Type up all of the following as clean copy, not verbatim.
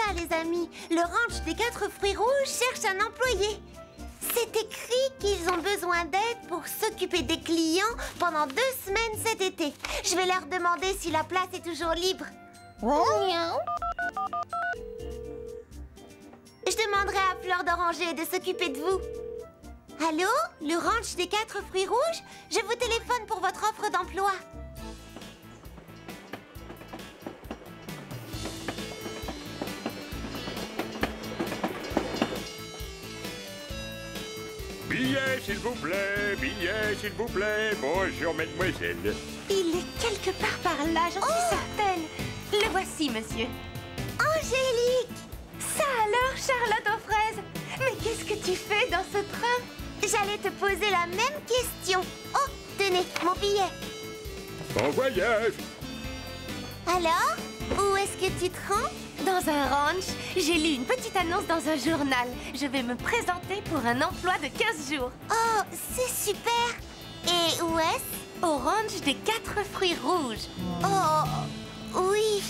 ça, les amis. Le ranch des 4 fruits rouges cherche un employé. C'est écrit qu'ils ont besoin d'aide pour s'occuper des clients pendant 2 semaines cet été. Je vais leur demander si la place est toujours libre. Je demanderai à Fleur d'Oranger de s'occuper de vous. Allô? Le ranch des 4 fruits rouges? Je vous téléphone pour votre offre d'emploi. Billet, s'il vous plaît, billet, s'il vous plaît. Bonjour, mademoiselle. Il est quelque part par là, j'en suis certaine. Le voici, monsieur. Angélique! Ça alors, Charlotte aux fraises? Mais qu'est-ce que tu fais dans ce train? J'allais te poser la même question. Oh, tenez, mon billet. Bon voyage. Alors, où est-ce que tu te rends? Dans un ranch, j'ai lu une petite annonce dans un journal. Je vais me présenter pour un emploi de 15 jours. Oh, c'est super. Et où est-ce? Au ranch des 4 fruits rouges. Oh, oui.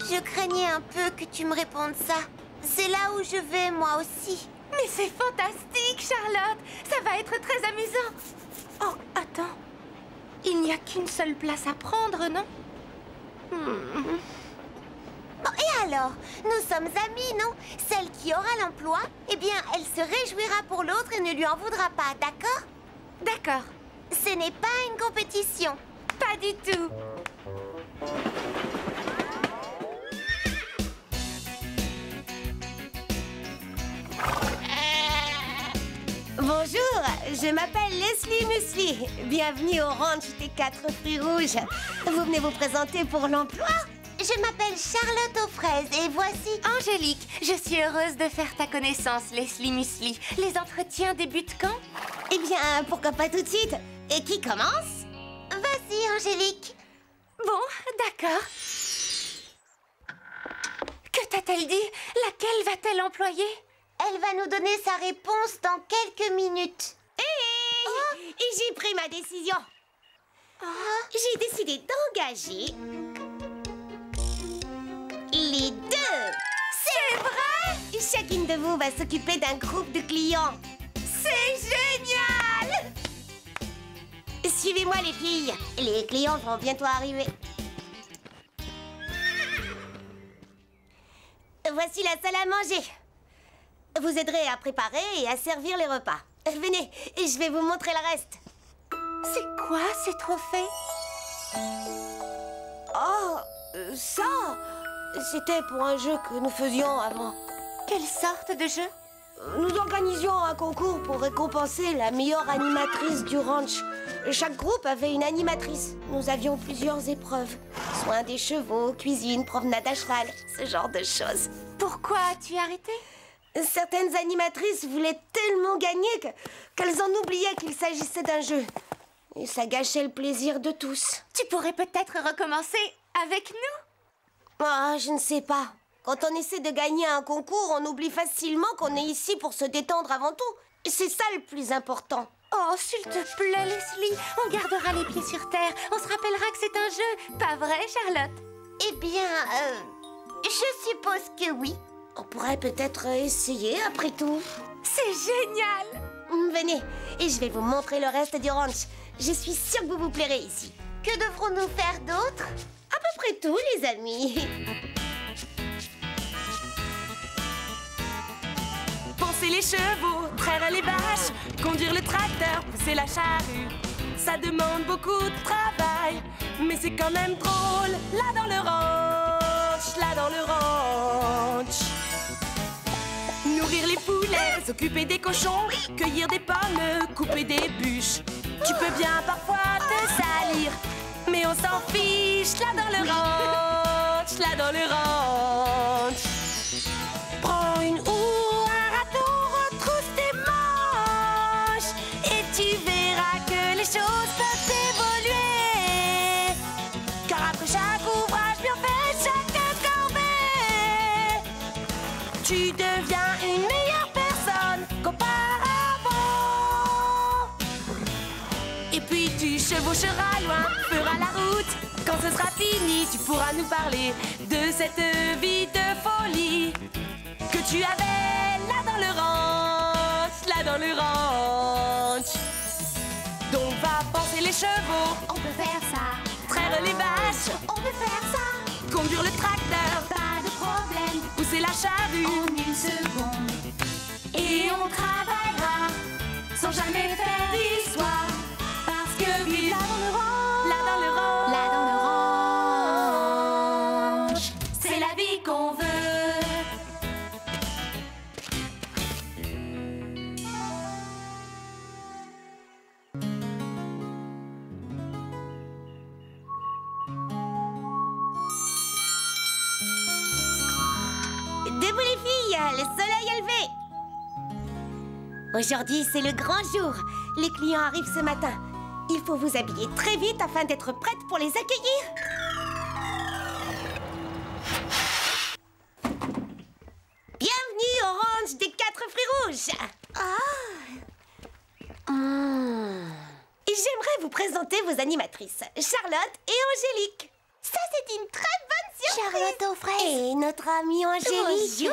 Je craignais un peu que tu me répondes ça. C'est là où je vais, moi aussi. Mais c'est fantastique, Charlotte! Ça va être très amusant. Oh, attends. Il n'y a qu'une seule place à prendre, non? Bon, et alors? Nous sommes amis, non? Celle qui aura l'emploi, eh bien, elle se réjouira pour l'autre et ne lui en voudra pas, d'accord? D'accord. Ce n'est pas une compétition. Pas du tout. Bonjour, je m'appelle Leslie Musli. Bienvenue au ranch des 4 fruits rouges. Vous venez vous présenter pour l'emploi? Je m'appelle Charlotte aux fraises et voici... Angélique, je suis heureuse de faire ta connaissance, Leslie Musli. Les entretiens débutent quand? Eh bien, pourquoi pas tout de suite? Et qui commence? Vas-y, Angélique. Bon, d'accord. Que t'a-t-elle dit? Laquelle va-t-elle employer? Elle va nous donner sa réponse dans quelques minutes. Et j'ai pris ma décision. J'ai décidé d'engager les 2. C'est vrai? Chacune de vous va s'occuper d'un groupe de clients. C'est génial! Suivez-moi les filles. Les clients vont bientôt arriver. Voici la salle à manger. Vous aiderez à préparer et à servir les repas. Venez, et je vais vous montrer le reste. C'est quoi ces trophées? Oh, ça, c'était pour un jeu que nous faisions avant. Quelle sorte de jeu? Nous organisions un concours pour récompenser la meilleure animatrice du ranch. Chaque groupe avait une animatrice. Nous avions plusieurs épreuves. Soins des chevaux, cuisine, promenade à cheval, ce genre de choses. Pourquoi as-tu arrêté? Certaines animatrices voulaient tellement gagner qu'elles en oubliaient qu'il s'agissait d'un jeu. Et ça gâchait le plaisir de tous. Tu pourrais peut-être recommencer avec nous? Ah, je ne sais pas. Quand on essaie de gagner un concours, on oublie facilement qu'on est ici pour se détendre avant tout. C'est ça le plus important. Oh, s'il te plaît, Leslie, on gardera les pieds sur terre. On se rappellera que c'est un jeu. Pas vrai, Charlotte? Eh bien, je suppose que oui. On pourrait peut-être essayer après tout. C'est génial! Venez, et je vais vous montrer le reste du ranch. Je suis sûre que vous vous plairez ici. Que devrons-nous faire d'autre? À peu près tout, les amis. Poncer les chevaux, traire les vaches, conduire le tracteur, pousser la charrue. Ça demande beaucoup de travail, mais c'est quand même drôle. Là dans le ranch, là dans le ranch. Nourrir les poulets, s'occuper des cochons, cueillir des pommes, couper des bûches. Tu peux bien parfois te salir, mais on s'en fiche. Là dans le ranch, là dans le ranch. Prends une houe, un râteau, retrousse tes manches, et tu verras que les choses peuvent évoluer. Car après chaque ouvrage bien fait, chaque corvée, tu deviens une meilleure personne qu'auparavant. Et puis tu chevaucheras loin, feras la route. Quand ce sera fini, tu pourras nous parler de cette vie de folie. tu avais là dans le ranch. Donc va penser les chevaux, On peut faire ça, traire les vaches, on peut faire ça. conduire le tracteur, Pas de problème, pousser la charrue. en une seconde. Et on travaillera sans jamais faire d'histoire. Parce que vivre là dans le ranch, Là dans le ranch, c'est la vie qu'on veut. Debout les filles, le soleil est levé. Aujourd'hui, c'est le grand jour. Les clients arrivent ce matin. Il faut vous habiller très vite afin d'être prête pour les accueillir. Bienvenue au ranch des 4 fruits rouges. Et j'aimerais vous présenter vos animatrices, Charlotte et Angélique. Ça, c'est une très bonne surprise. Charlotte aux fraises. Et notre amie Angélique.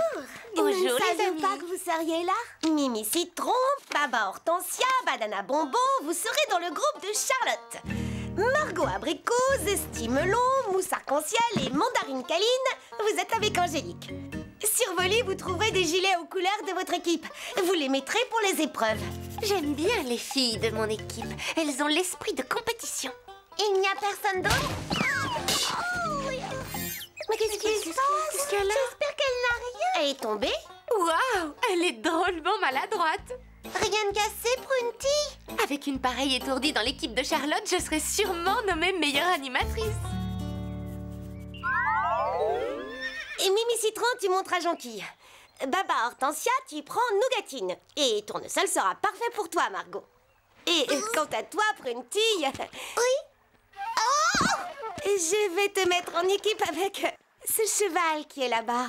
Bonjour, Nous ne les savions amis. pas que vous seriez là. Mimi Citron, Baba Hortensia, Banana Bonbon, vous serez dans le groupe de Charlotte. Margot Abricot, Zesty Melon, Mousse Arc-en-Ciel et Mandarine Caline, vous êtes avec Angélique. Sur vos lits, vous trouverez des gilets aux couleurs de votre équipe. Vous les mettrez pour les épreuves. J'aime bien les filles de mon équipe. Elles ont l'esprit de compétition. Il n'y a personne d'autre? Mais qu'est-ce qui se passe? Qu'est-ce qu'elle a? J'espère qu'elle n'a rien. Elle est tombée. Waouh, elle est drôlement maladroite. Rien de cassé, Prunty? Avec une pareille étourdie dans l'équipe de Charlotte, je serais sûrement nommée meilleure animatrice. Et Mimi Citron, tu montres à Jonquille. Baba Hortensia, tu prends Nougatine. Et Tournesol sera parfait pour toi, Margot. Et quant à toi, Prunty... Oui. Je vais te mettre en équipe avec ce cheval qui est là-bas.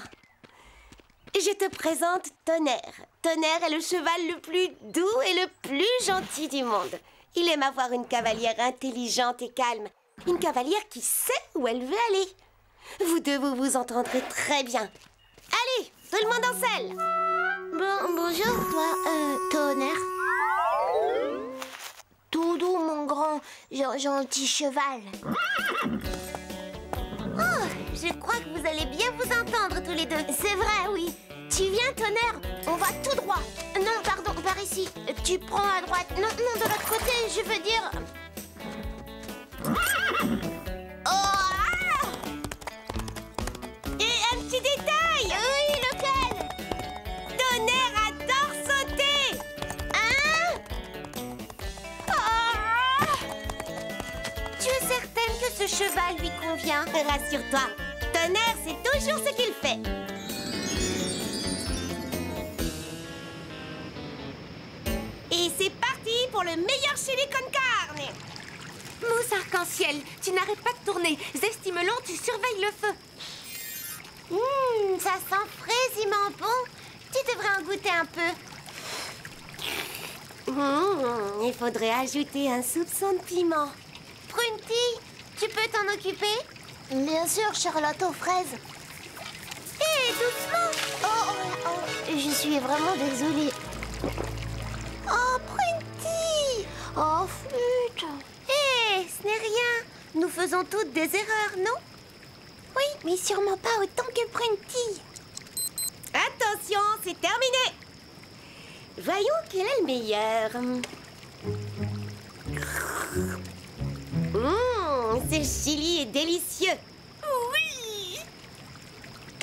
Je te présente Tonnerre. Tonnerre est le cheval le plus doux et le plus gentil du monde. Il aime avoir une cavalière intelligente et calme. Une cavalière qui sait où elle veut aller. Vous deux, vous vous entendrez très bien. Allez, tout le monde en selle. Bonjour, toi, Tonnerre. Tout doux, mon grand, gentil cheval. Oh, je crois que vous allez bien vous entendre tous les deux. C'est vrai, oui. Tu viens, Tonnerre? On va tout droit. Non, pardon, par ici. Tu prends à droite. Non, de l'autre côté, je veux dire... Et un petit détail. Oui, lequel? Tonnerre adore sauter. Hein? Tu es certaine que ce cheval lui convient? Rassure-toi, Tonnerre, c'est toujours ce qu'il fait. Et c'est parti pour le meilleur chili con carne. Mousse arc-en-ciel, tu n'arrêtes pas de tourner. Zesty Melon, tu surveilles le feu. Ça sent fraisiment bon. Tu devrais en goûter un peu. Il faudrait ajouter un soupçon de piment. Prunty, tu peux t'en occuper? Bien sûr, Charlotte aux fraises. Hé, doucement. Je suis vraiment désolée. Oh, Prunty. Oh, flûte. Hé, ce n'est rien. Nous faisons toutes des erreurs, non? Oui, mais sûrement pas autant que Prunty. Attention, c'est terminé. Voyons quel est le meilleur. Ce chili est délicieux. Oui.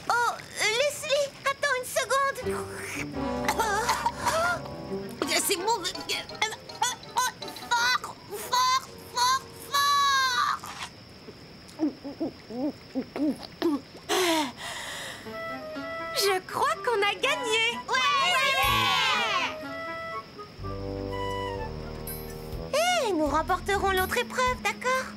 Oh, Leslie, attends une seconde. C'est bon. Fort, fort, fort, fort. Je crois qu'on a gagné. Hé, nous remporterons l'autre épreuve, d'accord?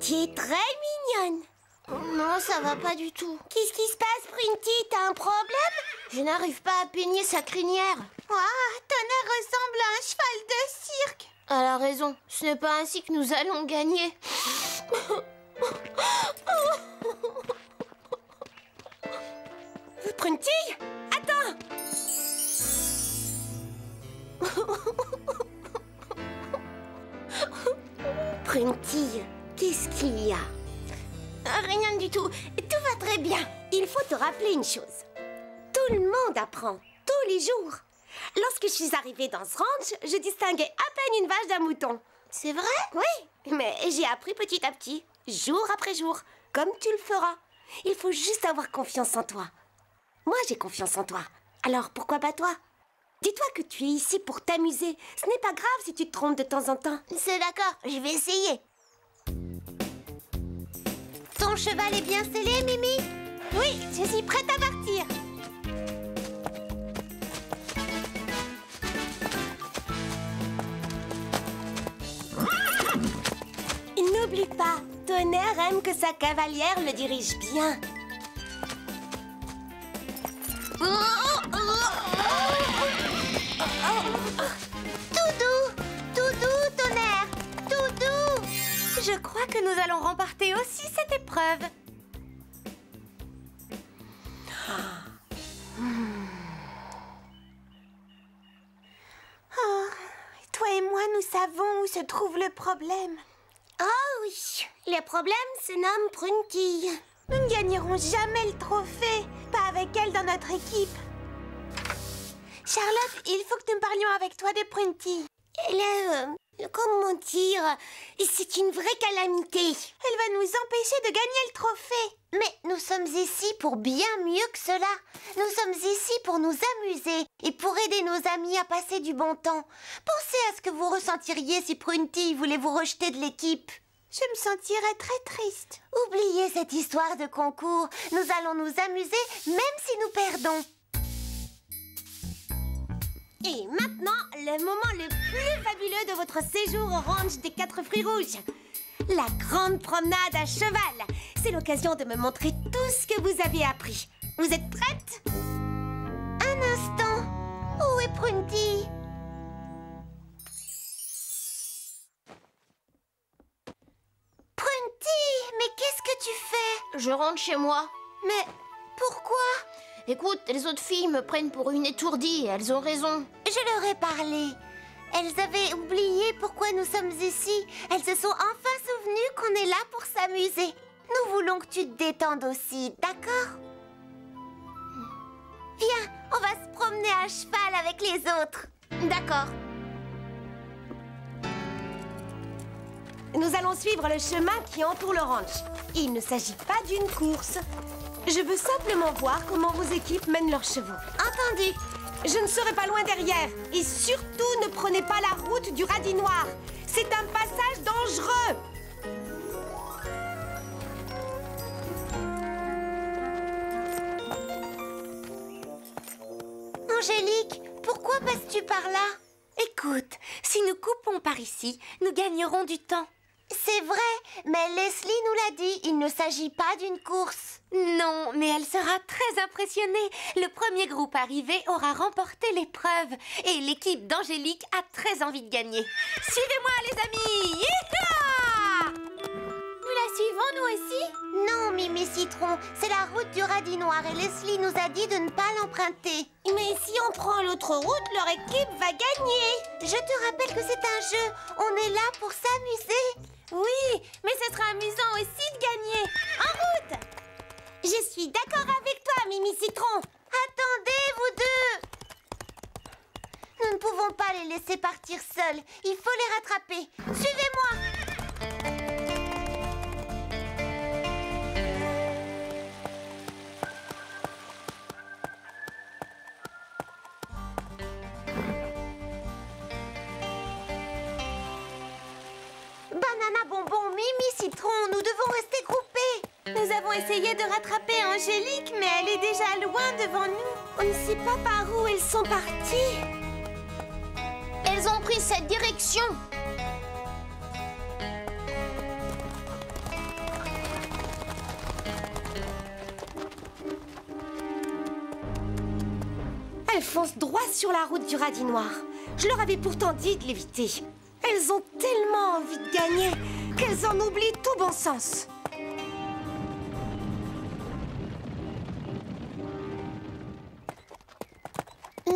Tu es très mignonne. Non, ça va pas du tout. Qu'est-ce qui se passe, Prunty? T'as un problème? Je n'arrive pas à peigner sa crinière. Tonnerre ressemble à un cheval de cirque. Elle a raison, ce n'est pas ainsi que nous allons gagner. Prunty, attends. Prunty, qu'est-ce qu'il y a? Rien du tout. Tout va très bien. Il faut te rappeler une chose. Tout le monde apprend, tous les jours. Lorsque je suis arrivée dans ce ranch, je distinguais à peine une vache d'un mouton. C'est vrai? Oui, mais j'ai appris petit à petit, jour après jour, comme tu le feras. Il faut juste avoir confiance en toi. Moi, j'ai confiance en toi. Alors, pourquoi pas toi? Dis-toi que tu es ici pour t'amuser. Ce n'est pas grave si tu te trompes de temps en temps. C'est d'accord, je vais essayer. Ton cheval est bien scellé, Mimi? Oui, je suis prête à partir. N'oublie pas, Tonnerre aime que sa cavalière le dirige bien. Doudou, Tonnerre, Doudou. Je crois que nous allons remporter aussi cette épreuve. Oh, toi et moi, nous savons où se trouve le problème. Oh oui, le problème se nomme Prunty. Nous ne gagnerons jamais le trophée, pas avec elle dans notre équipe. Charlotte, il faut que nous parlions avec toi de Prunty. Comment dire, c'est une vraie calamité. Elle va nous empêcher de gagner le trophée. Mais nous sommes ici pour bien mieux que cela. Nous sommes ici pour nous amuser et pour aider nos amis à passer du bon temps. Pensez à ce que vous ressentiriez si Prunty voulait vous rejeter de l'équipe. Je me sentirais très triste. Oubliez cette histoire de concours. Nous allons nous amuser même si nous perdons. Et maintenant, le moment le plus fabuleux de votre séjour au ranch des 4 fruits rouges. La grande promenade à cheval. C'est l'occasion de me montrer tout ce que vous avez appris. Vous êtes prêtes? Un instant. Où est Prunty? Prunty, mais qu'est-ce que tu fais? Je rentre chez moi. Mais pourquoi? Écoute, les autres filles me prennent pour une étourdie et elles ont raison. Je leur ai parlé. Elles avaient oublié pourquoi nous sommes ici. Elles se sont enfin souvenues qu'on est là pour s'amuser. Nous voulons que tu te détendes aussi, d'accord? Viens, on va se promener à cheval avec les autres. D'accord. Nous allons suivre le chemin qui entoure le ranch. Il ne s'agit pas d'une course. Je veux simplement voir comment vos équipes mènent leurs chevaux. Entendu. Je ne serai pas loin derrière. Et surtout, ne prenez pas la route du radis noir. C'est un passage dangereux. Angélique, pourquoi passes-tu par là? Écoute, si nous coupons par ici, nous gagnerons du temps. C'est vrai, mais Leslie nous l'a dit, il ne s'agit pas d'une course. Non, mais elle sera très impressionnée. Le premier groupe arrivé aura remporté l'épreuve. Et l'équipe d'Angélique a très envie de gagner. Suivez-moi, les amis! Yeeha! Nous la suivons, nous aussi? Non, Mimi Citron, c'est la route du radis noir et Leslie nous a dit de ne pas l'emprunter. Mais si on prend l'autre route, leur équipe va gagner. Je te rappelle que c'est un jeu. On est là pour s'amuser. Oui, mais ce sera amusant aussi de gagner. En route! Je suis d'accord avec toi, Mimi Citron. Attendez, vous deux! Nous ne pouvons pas les laisser partir seuls. Il faut les rattraper. Suivez-moi! Banana, bonbon, Mimi, Citron, nous devons rester groupés. Nous avons essayé de rattraper Angélique, mais elle est déjà loin devant nous. On ne sait pas par où elles sont parties. Elles ont pris cette direction. Elles foncent droit sur la route du radis noir. Je leur avais pourtant dit de l'éviter. Elles ont tellement envie de gagner qu'elles en oublient tout bon sens.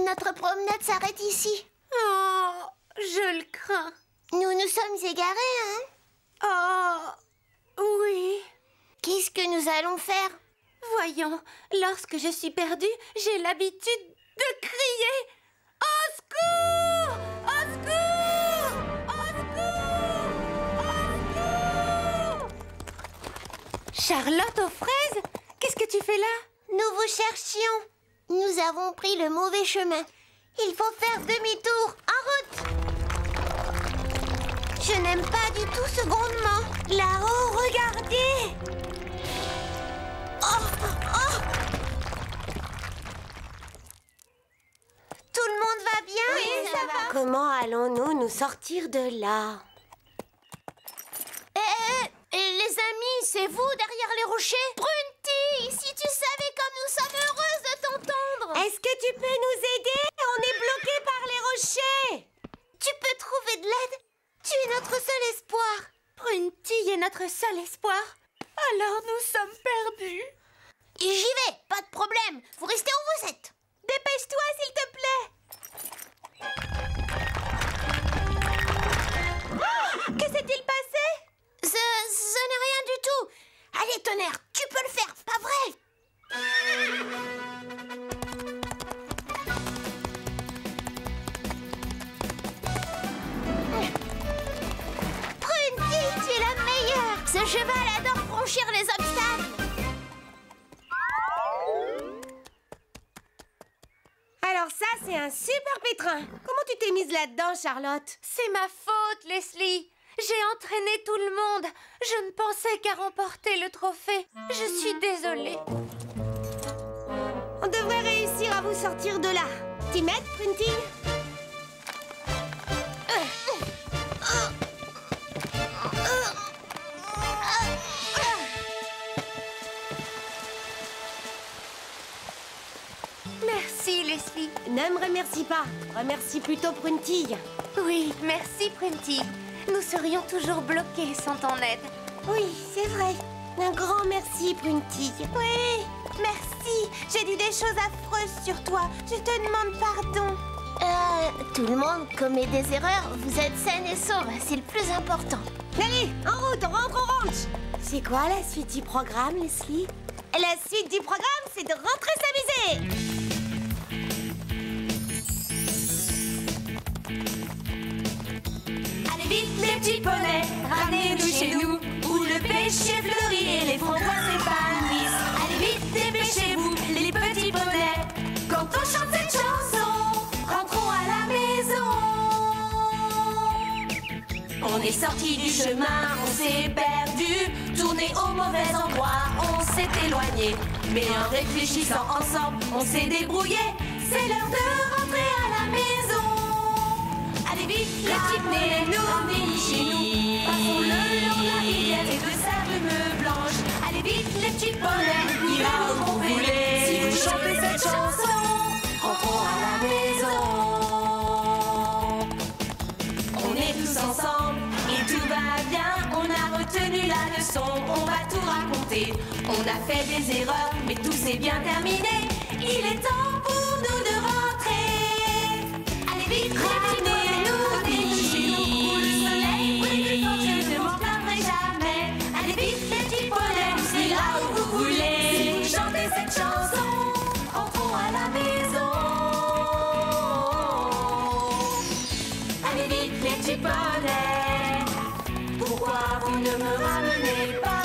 notre promenade s'arrête ici. Oh, je le crains. Nous nous sommes égarés, hein? Oh, oui. Qu'est-ce que nous allons faire? Voyons, lorsque je suis perdue, j'ai l'habitude de crier « Au secours! Au secours! Au secours! Au secours !» Charlotte aux fraises, qu'est-ce que tu fais là? Nous vous cherchions. Nous avons pris le mauvais chemin. Il faut faire demi-tour. En route! Je n'aime pas du tout ce grondement. Là-haut, regardez! Oh, oh! Tout le monde va bien? Oui, ça va. Comment allons-nous nous sortir de là? Les amis, c'est vous derrière les rochers? Prunty, si tu savais comme nous sommes heureuses de t'entendre! Est-ce que tu peux nous aider? On est bloqués par les rochers. Tu peux trouver de l'aide? Tu es notre seul espoir. Prunty est notre seul espoir. Alors nous sommes perdus. J'y vais, pas de problème. Vous restez où vous êtes. Dépêche-toi, s'il te plaît. Que s'est-il passé? Ce n'est rien du tout. Allez, tonnerre, tu peux le faire, pas vrai? Prunty, tu es la meilleure. Ce cheval adore franchir les obstacles. Alors ça, c'est un super pétrin. Comment tu t'es mise là-dedans, Charlotte? C'est ma faute, Leslie. J'ai entraîné tout le monde. Je ne pensais qu'à remporter le trophée. Je suis désolée. On devrait réussir à vous sortir de là. T'y mets, Prunty? Merci, Leslie. Ne me remercie pas. Remercie plutôt Prunty. Oui, merci, Prunty. Nous serions toujours bloqués sans ton aide. Oui, c'est vrai. Un grand merci, Prunty. Oui, merci. J'ai dit des choses affreuses sur toi. Je te demande pardon. Tout le monde commet des erreurs. Vous êtes saine et sauve, c'est le plus important. Allez, en route, on rentre au ranch. C'est quoi la suite du programme, Leslie? La suite du programme, c'est de rentrer s'amuser. Allez vite les petits poneys, ramenez-nous chez nous, où le péché fleurit et les framboises s'épanouissent. Allez vite, dépêchez-vous, les petits poneys. Quand on chante cette chanson, rentrons à la maison. On est sorti du chemin, on s'est perdu, tourné au mauvais endroit, on s'est éloigné. Mais en réfléchissant ensemble, on s'est débrouillé. C'est l'heure de rentrer à la maison. Allez vite, les petits poneys, nous chez nous. Passons le long de la rivière et de sa brume blanche. Allez vite, les petits poneys, ira où vous voulez. Si vous chantez cette chanson, rentrons à la maison. On est tous ensemble et tout va bien. On a retenu la leçon, on va tout raconter. On a fait des erreurs, mais tout s'est bien terminé. Il est temps pour nous de rentrer. Allez vite, ramenez-nous chez nous, où le soleil brille plus fort, je ne m'en plaindrai jamais. Allez vite, les petits poneys, c'est là où vous voulez. Si vous chantez cette chanson, rentrons à la maison. Allez vite, les petits poneys, pourquoi vous ne me ramenez pas?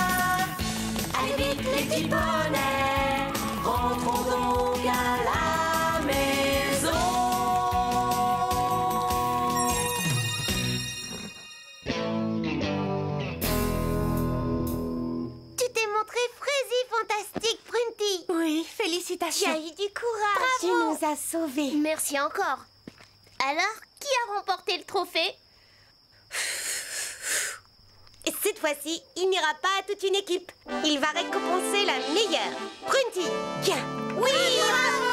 Allez vite, les petits poneys, rentrons donc à la maison. Tu t'es montré fraisi fantastique, Prunty. Oui, Tu félicitations. as eu du courage. Tu nous as sauvés. Merci encore. Alors, qui a remporté le trophée? Et cette fois-ci, il n'ira pas à toute une équipe. Il va récompenser la meilleure. Prunty, tiens. Oui, bravo.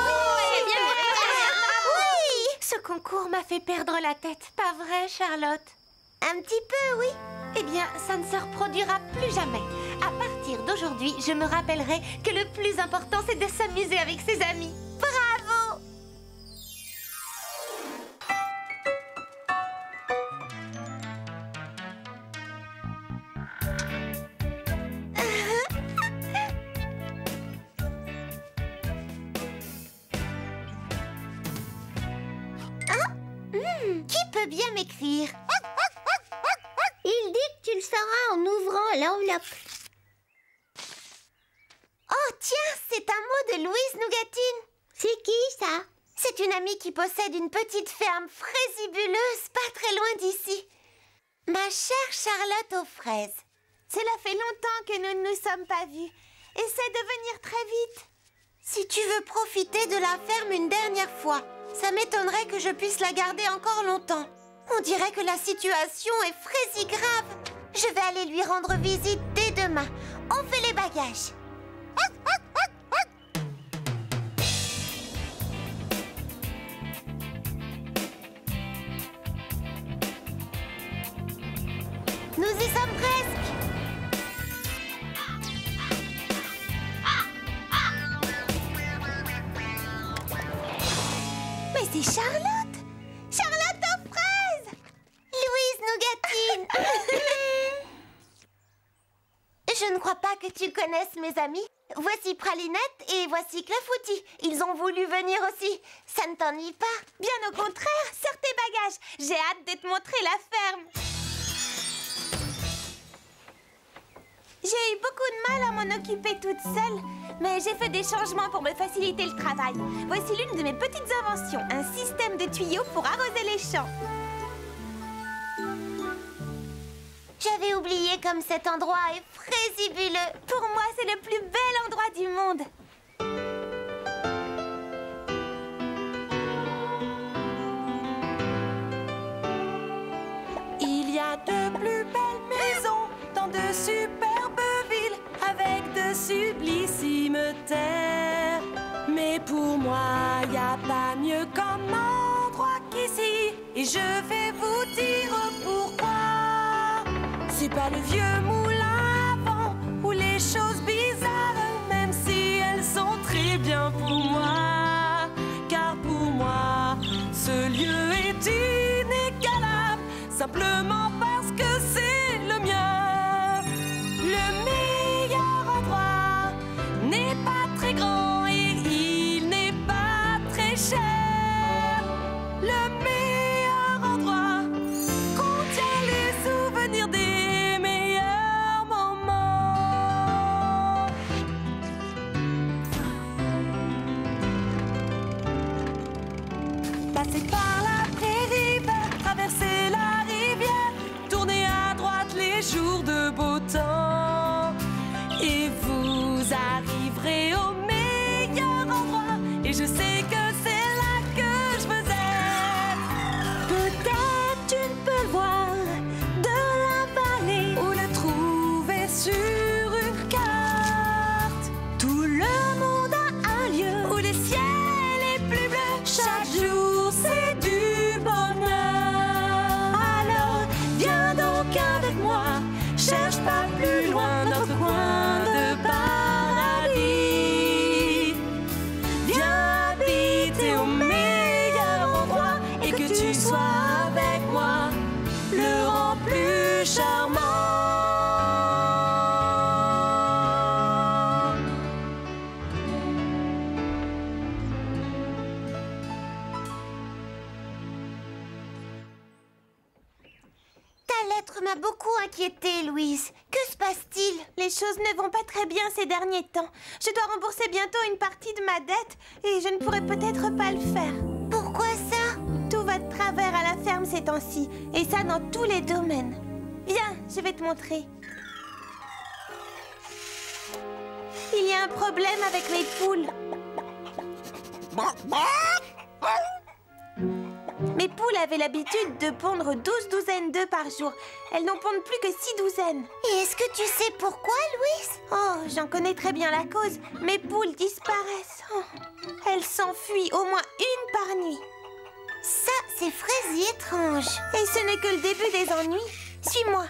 C'est bien mérité. Oui. Ce concours m'a fait perdre la tête, pas vrai, Charlotte? Un petit peu, oui. Eh bien, ça ne se reproduira plus jamais. À partir d'aujourd'hui, je me rappellerai que le plus important, c'est de s'amuser avec ses amis. Bravo. peux bien m'écrire. Il dit que tu le sauras en ouvrant l'enveloppe. Oh, tiens, c'est un mot de Louise Nougatine. C'est qui, ça? C'est une amie qui possède une petite ferme fraisibuleuse pas très loin d'ici. Ma chère Charlotte aux fraises. Cela fait longtemps que nous ne nous sommes pas vus. Essaie de venir très vite. Si tu veux profiter de la ferme une dernière fois, ça m'étonnerait que je puisse la garder encore longtemps. On dirait que la situation est fraisi grave. Je vais aller lui rendre visite dès demain. On fait les bagages. Nous y sommes presque. Mais c'est Charlotte! Charlotte aux fraises! Louise Nougatine! Je ne crois pas que tu connaisses mes amis. Voici Pralinette et voici Clafoutis. Ils ont voulu venir aussi. Ça ne t'ennuie pas? Bien au contraire, sors tes bagages. J'ai hâte de te montrer la ferme. J'ai eu beaucoup de mal à m'en occuper toute seule, mais j'ai fait des changements pour me faciliter le travail. Voici l'une de mes petites inventions, un système de tuyaux pour arroser les champs. J'avais oublié comme cet endroit est fraisibuleux. Pour moi, c'est le plus bel endroit du monde. Il y a de plus belles maisons dans de superbes villes avec de sublissimes terres. Mais pour moi, y a pas mieux comme endroit qu'ici. Et je vais vous dire pourquoi. C'est pas le vieux moulin à vent ou les choses bizarres, même si elles sont très bien pour moi. Car pour moi, ce lieu est inégalable, simplement parce que c'est le mien. Le meilleur endroit n'est pas très grand et il n'est pas très cher. Le meilleur endroit contient les souvenirs des meilleurs moments. Passez par la prairie verte, traversez la rivière, tournez à droite les jours de beau temps. Et vous arriverez au meilleur endroit. Et je sais que c'est là que je veux être. Peut-être tu ne peux le voir de la vallée ou le trouver sur une carte. Tout le monde a un lieu où le ciel est plus bleu. Chaque jour c'est du bonheur. Alors viens donc avec moi, cherche pas plus loin notre coin de paradis. Viens habiter au meilleur endroit et que tu sois avec moi le rend plus charmant. Ta lettre m'a beaucoup inquiétée, Louise. Que se passe-t-il? Les choses ne vont pas très bien ces derniers temps. Je dois rembourser bientôt une partie de ma dette et je ne pourrai peut-être pas le faire. Pourquoi ça? Tout va de travers à la ferme ces temps-ci, et ça dans tous les domaines. Viens, je vais te montrer. Il y a un problème avec mes poules. Mes poules avaient l'habitude de pondre 12 douzaines d'œufs par jour. Elles n'en pondent plus que 6 douzaines. Et est-ce que tu sais pourquoi, Louise? Oh, j'en connais très bien la cause. Mes poules disparaissent. Oh, elles s'enfuient au moins une par nuit. Ça, c'est fraisi étrange. Et ce n'est que le début des ennuis. Suis-moi.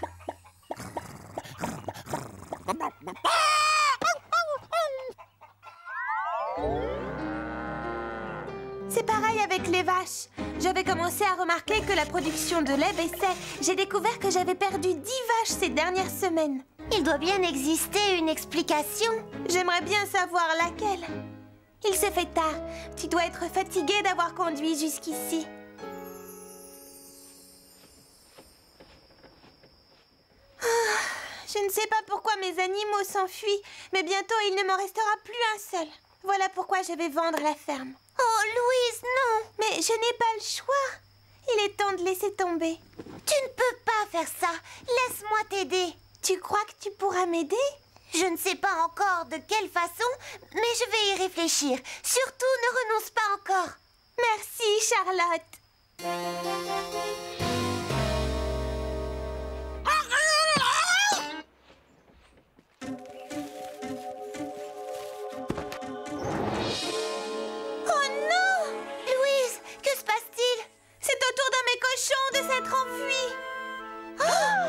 C'est pareil avec les vaches. J'avais commencé à remarquer que la production de lait baissait. J'ai découvert que j'avais perdu 10 vaches ces dernières semaines. Il doit bien exister une explication. J'aimerais bien savoir laquelle. Il se fait tard. Tu dois être fatigué d'avoir conduit jusqu'ici. Je ne sais pas pourquoi mes animaux s'enfuient, mais bientôt il ne m'en restera plus un seul. Voilà pourquoi je vais vendre la ferme. Oh, Louise, non! Mais je n'ai pas le choix. Il est temps de laisser tomber. Tu ne peux pas faire ça. Laisse-moi t'aider. Tu crois que tu pourras m'aider? Je ne sais pas encore de quelle façon, mais je vais y réfléchir. Surtout, ne renonce pas encore. Merci, Charlotte. Oh non! Louise, que se passe-t-il? C'est au tour de mes cochons de s'être enfuis. Oh!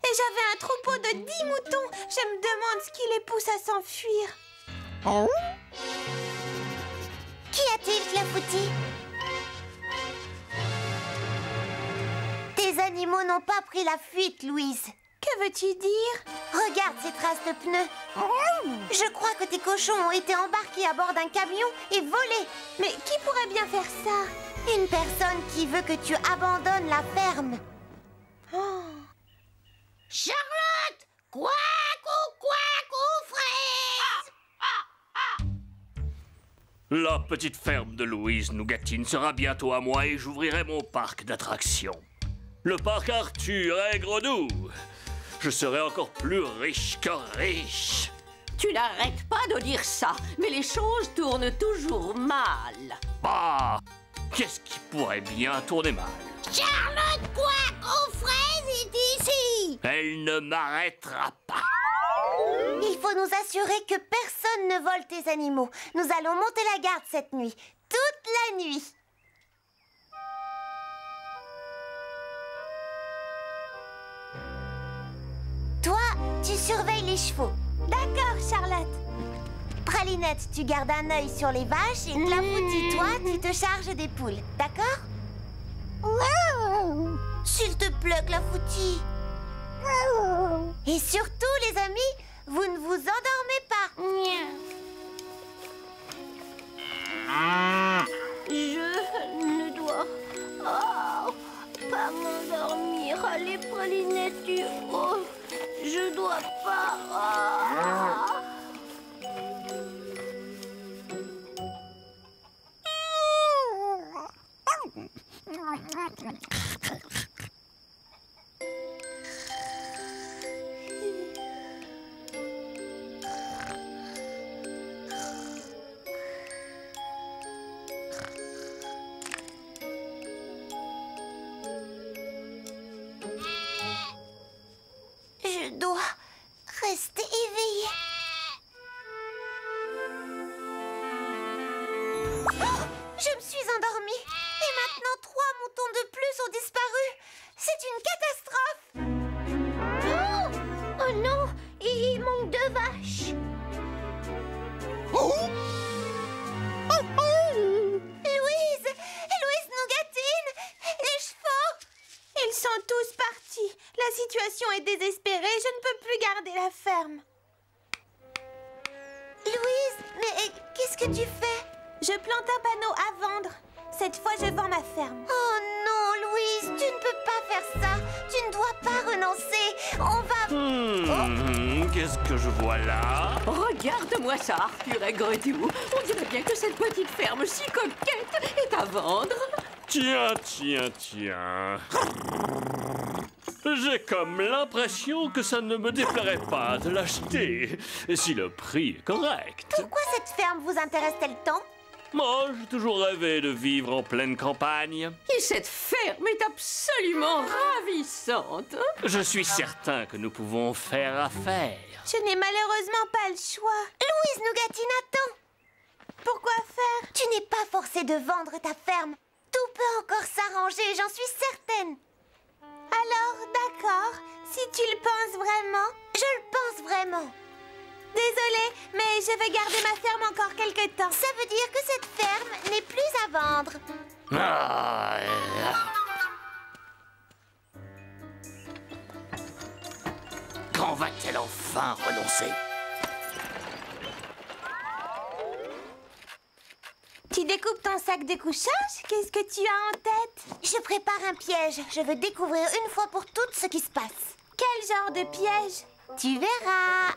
Et j'avais un troupeau de 10 moutons. Je me demande ce qui les pousse à s'enfuir. Qu'y a-t-il, Clafoutis? Tes animaux n'ont pas pris la fuite, Louise. Que veux-tu dire? Regarde ces traces de pneus. Je crois que tes cochons ont été embarqués à bord d'un camion et volés. Mais qui pourrait bien faire ça? Une personne qui veut que tu abandonnes la ferme. Oh. Charlotte! Quack aux fraises! La petite ferme de Louise Nougatine sera bientôt à moi et j'ouvrirai mon parc d'attractions. Le parc Arthur et Grenouille. Je serai encore plus riche que riche. Tu n'arrêtes pas de dire ça, mais les choses tournent toujours mal. Bah, qu'est-ce qui pourrait bien tourner mal? Charlotte Quack aux fraises est ici! Elle ne m'arrêtera pas. Il faut nous assurer que personne ne vole tes animaux. Nous allons monter la garde cette nuit. Toute la nuit. Toi, tu surveilles les chevaux. D'accord, Charlotte. Pralinette, tu gardes un œil sur les vaches et Clafoutis, toi, tu te charges des poules. D'accord? S'il te plaît, Clafoutis. Et surtout, les amis, vous ne vous endormez pas. Je ne dois pas m'endormir. Allez, Pralinette, je dois pas. Je dois rester éveillée. Oh, je me suis endormie. Et maintenant, 3 moutons de plus ont disparu. C'est une catastrophe. Oh non, il manque 2 vaches. Louise Nougatine, les chevaux. Ils sont tous partis. La situation est désespérée. Je ne peux plus garder la ferme. Louise, mais qu'est-ce que tu fais? Je plante un panneau à vendre. Cette fois, je vends ma ferme. Oh non, Louise, tu ne peux pas faire ça. Tu ne dois pas renoncer. On va... Qu'est-ce que je vois là? Regarde-moi ça, Arthur et Grenouille. On dirait bien que cette petite ferme si coquette est à vendre. Tiens. J'ai comme l'impression que ça ne me déplairait pas de l'acheter, si le prix est correct. Pourquoi cette ferme vous intéresse-t-elle tant? Moi, j'ai toujours rêvé de vivre en pleine campagne. Et cette ferme est absolument ravissante. Je suis certain que nous pouvons faire affaire. Je n'ai malheureusement pas le choix. Louise Nougatine, attends. Pourquoi faire? Tu n'es pas forcée de vendre ta ferme. Tout peut encore s'arranger, j'en suis certaine. Alors, d'accord. Si tu le penses vraiment. Je le pense vraiment. Désolée, mais je vais garder ma ferme encore quelque temps. Ça veut dire que cette ferme n'est plus à vendre. Quand va-t-elle enfin renoncer? Tu découpes ton sac de couchage? Qu'est-ce que tu as en tête? Je prépare un piège. Je veux découvrir une fois pour toutes ce qui se passe. Quel genre de piège? Tu verras.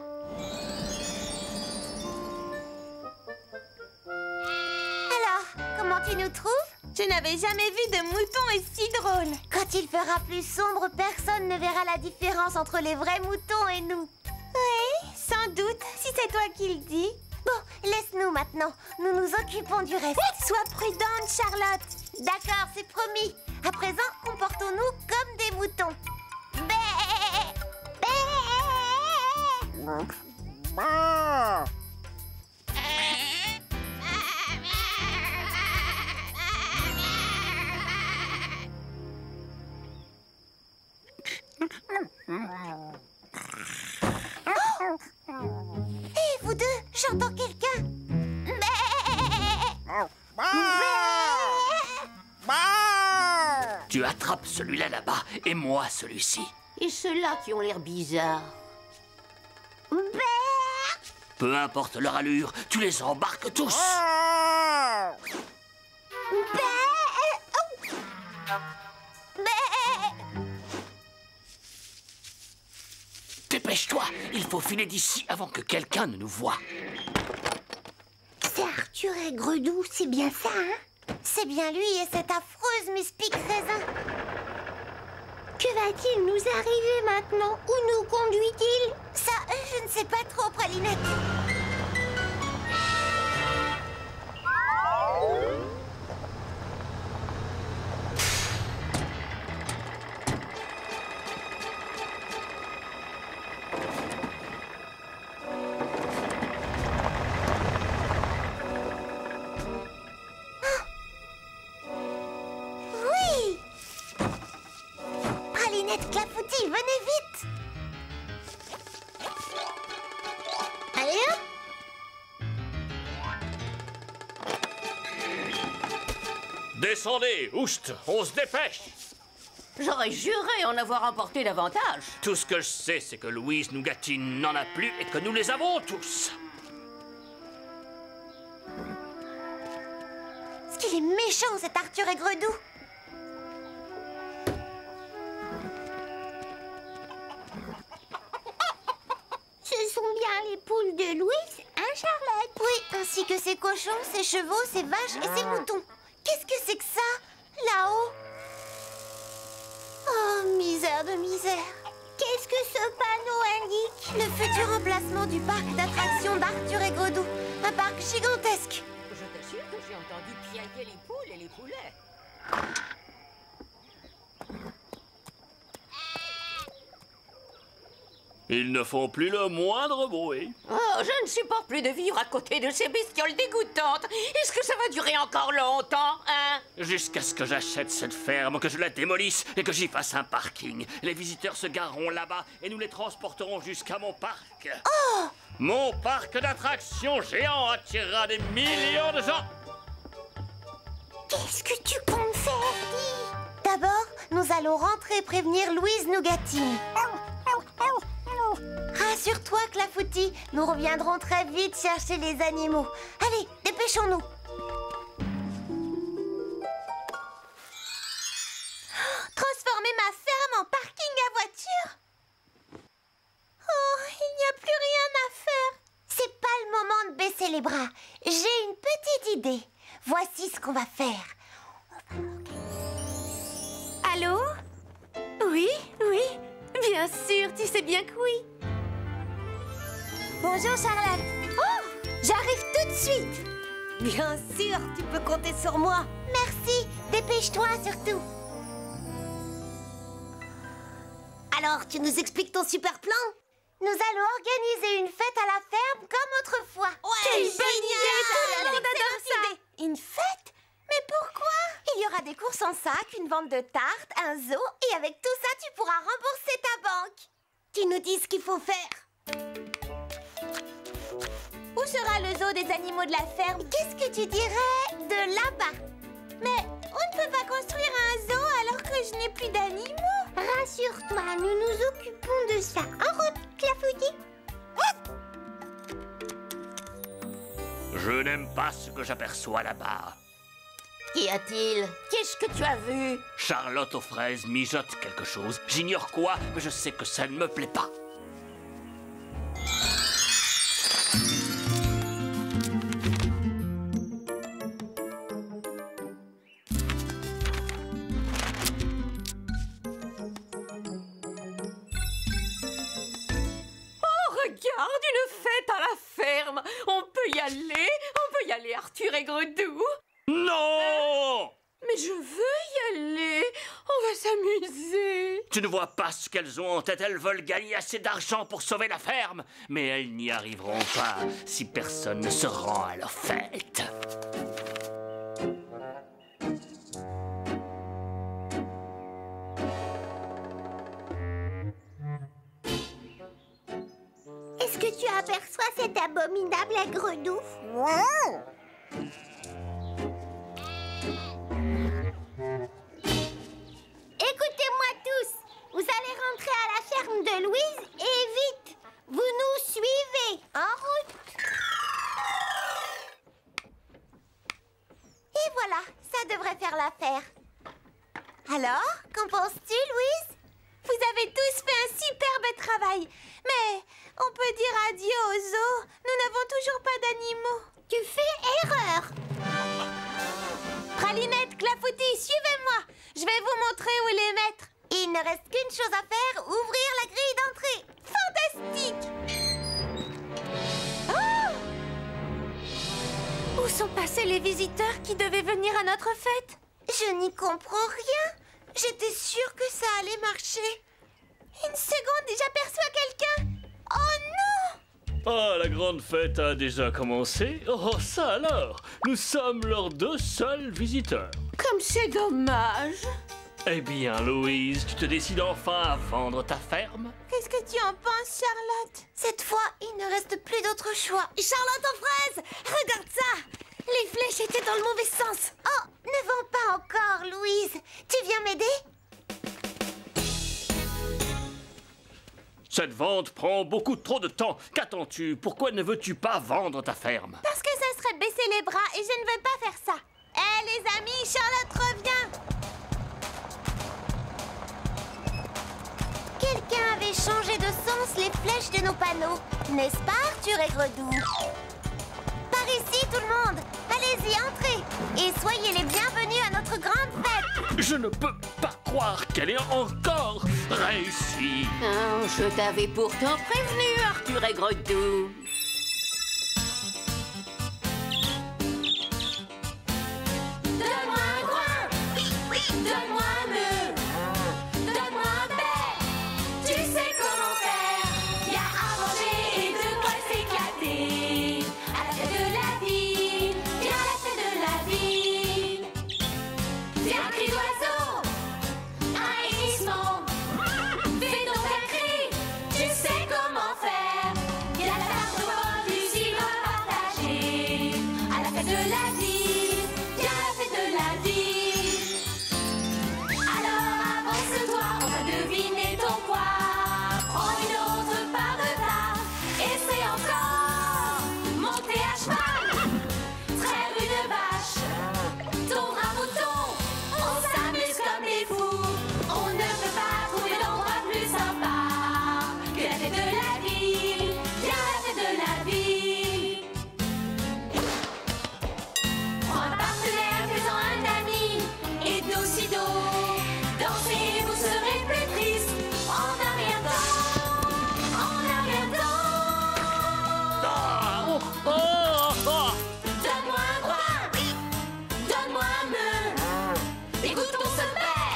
Alors, comment tu nous trouves? Je n'avais jamais vu de mouton aussi drôle. Quand il fera plus sombre, personne ne verra la différence entre les vrais moutons et nous. Oui, sans doute, si c'est toi qui le dis. Bon, laisse-nous maintenant. Nous nous occupons du reste. Sois prudente, Charlotte. D'accord, c'est promis. À présent, comportons-nous comme des moutons. Bé! Bé! Hé, vous deux, j'entends quelqu'un. Tu attrapes celui-là là-bas et moi celui-ci. Et ceux-là qui ont l'air bizarres. Peu importe leur allure, tu les embarques tous. Dépêche-toi, il faut filer d'ici avant que quelqu'un ne nous voie. C'est Arthur Aigredou, c'est bien ça, hein? C'est bien lui et cette affreuse Miss Pic-Raisin. Que va-t-il nous arriver maintenant? Où nous conduit-il? Ça, je ne sais pas trop, Pralinette. Clafoutis, venez vite! Allez hop! Descendez, oust, on se dépêche. J'aurais juré en avoir emporté davantage. Tout ce que je sais, c'est que Louise Nougatine n'en a plus et que nous les avons tous. Est-ce qu'il est méchant, cet Arthur Aigredou? Ce sont bien les poules de Louise, hein, Charlotte? Oui, ainsi que ses cochons, ses chevaux, ses vaches et ses moutons. Qu'est-ce que c'est que ça, là-haut? Oh, misère de misère. Qu'est-ce que ce panneau indique? Le futur emplacement du parc d'attractions d'Arthur Aigredou. Un parc gigantesque. Je t'assure que j'ai entendu piailler les poules et les poulets. Ils ne font plus le moindre bruit. Oh, je ne supporte plus de vivre à côté de ces bestioles dégoûtantes. Est-ce que ça va durer encore longtemps, hein? Jusqu'à ce que j'achète cette ferme, que je la démolisse et que j'y fasse un parking. Les visiteurs se gareront là-bas et nous les transporterons jusqu'à mon parc. Oh! Mon parc d'attractions géant attirera des millions de gens. Qu'est-ce que tu comptes faire, Dis? D'abord, nous allons rentrer et prévenir Louise Nougatine. Rassure-toi, Clafoutis, nous reviendrons très vite chercher les animaux. Allez, dépêchons-nous. Transformer ma ferme en parking à voiture? Oh, il n'y a plus rien à faire. C'est pas le moment de baisser les bras. J'ai une petite idée. Voici ce qu'on va faire. Allô? Oui, oui, bien sûr, tu sais bien que oui. Bonjour, Charlotte. Oh, j'arrive tout de suite. Bien sûr, tu peux compter sur moi. Merci, dépêche-toi surtout. Alors, tu nous expliques ton super plan? Nous allons organiser une fête à la ferme comme autrefois. Quelle bonne idée! Tout le monde adore ça. Une fête? Mais pourquoi? Il y aura des courses en sac, une vente de tartes, un zoo, et avec tout ça, tu pourras rembourser ta banque. Tu nous dis ce qu'il faut faire. Où sera le zoo des animaux de la ferme? Qu'est-ce que tu dirais de là-bas? Mais on ne peut pas construire un zoo alors que je n'ai plus d'animaux. Rassure-toi, nous nous occupons de ça. En route, Clafoutis. Je n'aime pas ce que j'aperçois là-bas. Qu'y a-t-il? Qu'est-ce que tu as vu? Charlotte aux fraises mijote quelque chose. J'ignore quoi, mais je sais que ça ne me plaît pas. Regarde, une fête à la ferme. On peut y aller, Arthur et Gredou. Non! Mais je veux y aller. On va s'amuser. Tu ne vois pas ce qu'elles ont en tête. Elles veulent gagner assez d'argent pour sauver la ferme. Mais elles n'y arriveront pas si personne ne se rend à leur fête. Est-ce que tu aperçois cet abominable aigre-doux? Écoutez-moi tous. Vous allez rentrer à la ferme de Louise et vite. Vous nous suivez. En route. Et voilà, ça devrait faire l'affaire. Alors, qu'en penses-tu, Louise? Vous avez tous fait un superbe travail. Mais on peut dire adieu aux zoos. Nous n'avons toujours pas d'animaux. Tu fais erreur. Pralinette, Clafoutis, suivez-moi. Je vais vous montrer où les mettre. Il ne reste qu'une chose à faire, ouvrir la grille d'entrée. Fantastique. Où sont passés les visiteurs qui devaient venir à notre fête? Je n'y comprends rien. J'étais sûre que ça allait marcher. Une seconde et j'aperçois quelqu'un. Oh non! Ah, la grande fête a déjà commencé. Oh, ça alors! Nous sommes leurs deux seuls visiteurs. Comme c'est dommage. Eh bien, Louise, tu te décides enfin à vendre ta ferme? Qu'est-ce que tu en penses, Charlotte? Cette fois, il ne reste plus d'autre choix. Charlotte aux fraises! Regarde ça! Les flèches étaient dans le mauvais sens. Oh, ne vends pas encore, Louise. Tu viens m'aider? Cette vente prend beaucoup trop de temps. Qu'attends-tu? Pourquoi ne veux-tu pas vendre ta ferme? Parce que ça serait baisser les bras et je ne veux pas faire ça. Hé, les amis, Charlotte revient. Quelqu'un avait changé de sens les flèches de nos panneaux. N'est-ce pas, Arthur et Gredou? Par ici, tout le monde. Allez-y, entrez. Et soyez les bienvenus à notre grande fête. Je ne peux pas croire qu'elle ait encore réussi. Oh, je t'avais pourtant prévenu, Arthur et Gredou. Donne-moi un groin, donne-moi un nœud, donne-moi un bec. Tu sais comment faire. Y a à manger et de quoi s'éclater. À la fête de la ville, viens à la fête de la ville. Viens un cri d'oiseau, un hennissement. Fais donc un cri, tu sais comment faire. Y a la tarte aux pommes, du cidre partagé. À la fête de la ville, viens à la fête de la ville. Alors avance-toi, on va deviner ton poids. Prends une autre part de tarte, essaie encore. Monter à cheval, traire une vache, tondre un mouton. On s'amuse comme des fous. On ne peut pas trouver d'endroit plus sympa que la fête de la ville. Viens à la fête de la ville. Prends un partenaire, fais-en un ami, et d'aussitôt, dansez, vous serez plus triste. En un rien de temps, en un rien de temps. Donne-moi un bras, donne-moi un nœud. Écoute, on se fait,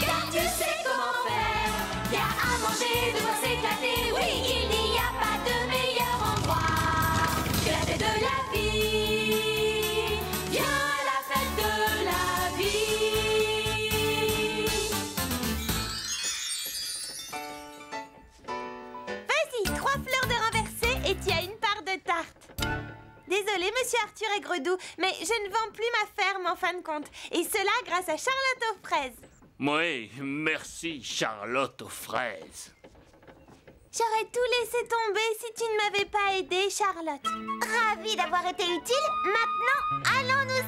car tu sais comment faire. Y a à manger, de quoi s'éclater. Oui, il n'y a pas de meilleur endroit que la fête de la ville. Viens à la fête de la ville. Vas-y, 3 fleurs de renversé et tu as une part de tarte. Désolé, monsieur Arthur et Gredou, mais je ne vends plus ma ferme en fin de compte. Et cela grâce à Charlotte aux fraises. Oui, merci, Charlotte aux fraises. J'aurais tout laissé tomber si tu ne m'avais pas aidée, Charlotte. Ravie d'avoir été utile. Maintenant, allons nous